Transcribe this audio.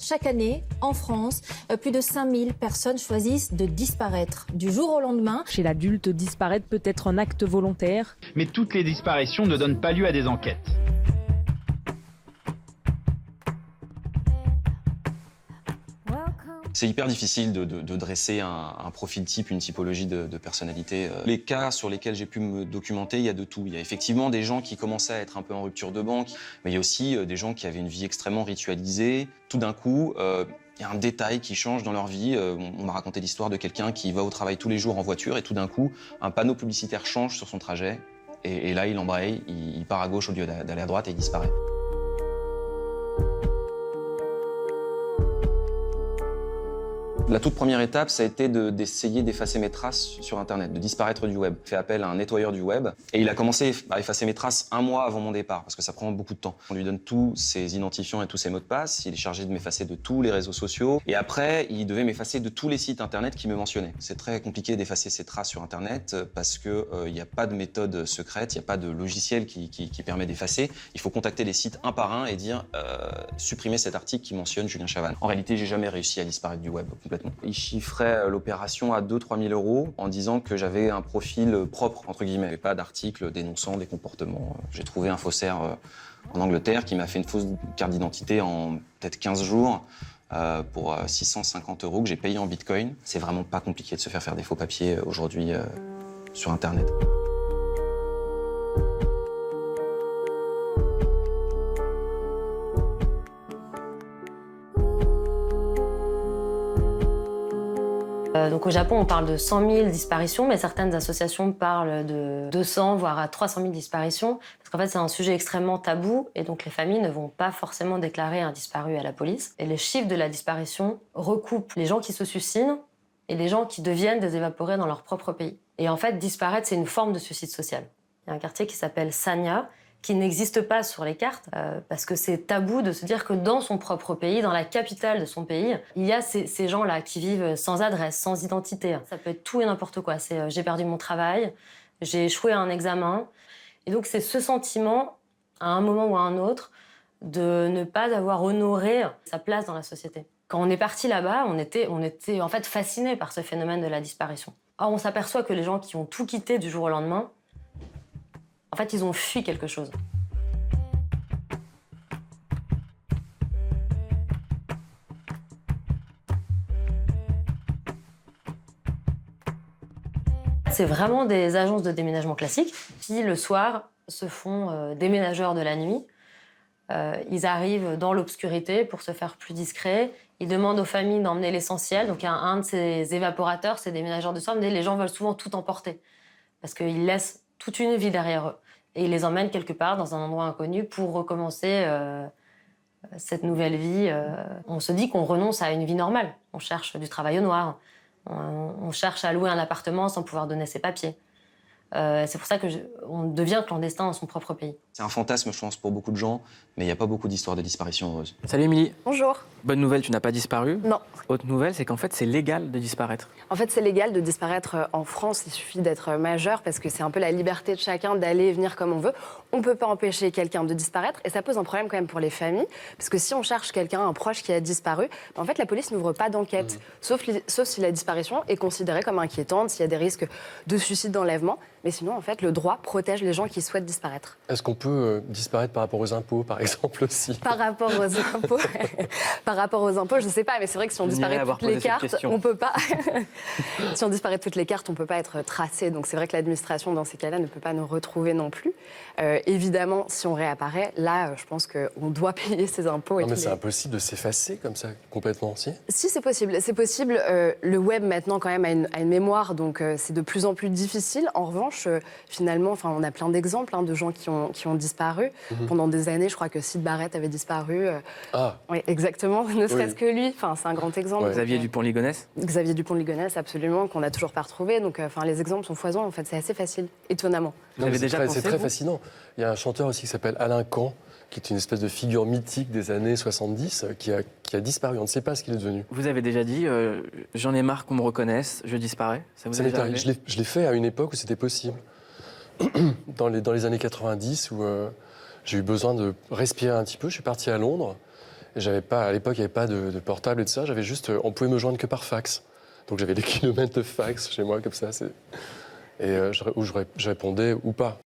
Chaque année, en France, plus de 5000 personnes choisissent de disparaître du jour au lendemain. Chez l'adulte, disparaître peut être un acte volontaire. Mais toutes les disparitions ne donnent pas lieu à des enquêtes. C'est hyper difficile de dresser un profil type, une typologie de personnalité. Les cas sur lesquels j'ai pu me documenter, il y a de tout. Il y a effectivement des gens qui commençaient à être un peu en rupture de banque, mais il y a aussi des gens qui avaient une vie extrêmement ritualisée. Tout d'un coup, il y a un détail qui change dans leur vie. On m'a raconté l'histoire de quelqu'un qui va au travail tous les jours en voiture et tout d'un coup, un panneau publicitaire change sur son trajet. Et là, il embraye, il part à gauche au lieu d'aller à droite et il disparaît. La toute première étape, ça a été d'essayer d'effacer mes traces sur Internet, de disparaître du web. J'ai fait appel à un nettoyeur du web et il a commencé à effacer mes traces 1 mois avant mon départ parce que ça prend beaucoup de temps. On lui donne tous ses identifiants et tous ses mots de passe, il est chargé de m'effacer de tous les réseaux sociaux et après, il devait m'effacer de tous les sites Internet qui me mentionnaient. C'est très compliqué d'effacer ses traces sur Internet parce que il n'y a pas de méthode secrète, il n'y a pas de logiciel qui permet d'effacer. Il faut contacter les sites un par un et dire supprimer cet article qui mentionne Julien Chavannes. En réalité, j'ai jamais réussi à disparaître du web complètement. Il chiffrait l'opération à 2-3 000 € en disant que j'avais un profil propre, entre guillemets, et pas d'articles dénonçant des comportements. J'ai trouvé un faussaire en Angleterre qui m'a fait une fausse carte d'identité en peut-être 15 jours pour 650 € que j'ai payé en bitcoin. C'est vraiment pas compliqué de se faire des faux papiers aujourd'hui sur Internet. Donc au Japon, on parle de 100 000 disparitions, mais certaines associations parlent de 200, voire à 300 000 disparitions, parce qu'en fait, c'est un sujet extrêmement tabou, et donc les familles ne vont pas forcément déclarer un disparu à la police. Et les chiffres de la disparition recoupent les gens qui se suicident et les gens qui deviennent des évaporés dans leur propre pays. Et en fait, disparaître, c'est une forme de suicide social. Il y a un quartier qui s'appelle Sanya, qui n'existe pas sur les cartes, parce que c'est tabou de se dire que dans son propre pays, dans la capitale de son pays, il y a ces gens-là qui vivent sans adresse, sans identité. Ça peut être tout et n'importe quoi. C'est j'ai perdu mon travail, j'ai échoué à un examen. Et donc c'est ce sentiment, à un moment ou à un autre, de ne pas avoir honoré sa place dans la société. Quand on est parti là-bas, on était en fait fascinés par ce phénomène de la disparition. Or, on s'aperçoit que les gens qui ont tout quitté du jour au lendemain, en fait, ils ont fui quelque chose. C'est vraiment des agences de déménagement classiques qui, le soir, se font déménageurs de la nuit. Ils arrivent dans l'obscurité pour se faire plus discrets. Ils demandent aux familles d'emmener l'essentiel. Donc, un de ces évaporateurs, ces déménageurs de soir, mais les gens veulent souvent tout emporter parce qu'ils laissent toute une vie derrière eux. Et ils les emmènent quelque part dans un endroit inconnu pour recommencer cette nouvelle vie. On se dit qu'on renonce à une vie normale. On cherche du travail au noir. On cherche à louer un appartement sans pouvoir donner ses papiers. C'est pour ça qu'on devient clandestin dans son propre pays. C'est un fantasme, je pense, pour beaucoup de gens, mais il n'y a pas beaucoup d'histoires de disparition heureuse. Salut Émilie. Bonjour. Bonne nouvelle, tu n'as pas disparu. Non. Autre nouvelle, c'est qu'en fait, c'est légal de disparaître. En fait, c'est légal de disparaître en France. Il suffit d'être majeur parce que c'est un peu la liberté de chacun d'aller et venir comme on veut. On ne peut pas empêcher quelqu'un de disparaître et ça pose un problème quand même pour les familles. Parce que si on cherche quelqu'un, un proche qui a disparu, en fait, la police n'ouvre pas d'enquête. Sauf si la disparition est considérée comme inquiétante, s'il y a des risques de suicide, d'enlèvement. Mais sinon, en fait, le droit protège les gens qui souhaitent disparaître. Est-ce qu'on peut disparaître par rapport aux impôts, par exemple, aussi? Par rapport aux impôts, par rapport aux impôts, je ne sais pas, mais c'est vrai que si on disparaît toutes les cartes, on peut pas. Si on disparaît toutes les cartes, on peut pas être tracé. Donc c'est vrai que l'administration, dans ces cas-là, ne peut pas nous retrouver non plus. Évidemment, si on réapparaît, là, je pense qu'on doit payer ses impôts. Non, mais c'est impossible de s'effacer comme ça, complètement, si? Si, c'est possible. C'est possible. Le web, maintenant, quand même, a une mémoire, donc c'est de plus en plus difficile. En revanche, finalement, on a plein d'exemples de gens qui ont disparu. Pendant des années, je crois que Syd Barrett avait disparu. Oui, exactement, ne serait-ce que lui. C'est un grand exemple. Ouais. Xavier Dupont-Ligonnès. Xavier Dupont-Ligonnès, absolument, qu'on n'a toujours pas retrouvé. Donc, les exemples sont foisonnants. En fait, c'est assez facile, étonnamment. C'est très fascinant. Il y a un chanteur aussi qui s'appelle Alain Cahn, qui est une espèce de figure mythique des années 70, qui a disparu. On ne sait pas ce qu'il est devenu. Vous avez déjà dit j'en ai marre qu'on me reconnaisse, je disparais. Ça vous est déjà arrivé? Je l'ai fait à une époque où c'était possible. Dans les années 90, où j'ai eu besoin de respirer un petit peu. Je suis parti à Londres Et j'avais pas, à l'époque, il n'y avait pas de portable et de ça. J'avais juste, on pouvait me joindre que par fax. Donc j'avais des kilomètres de fax chez moi comme ça. Où je répondais ou pas.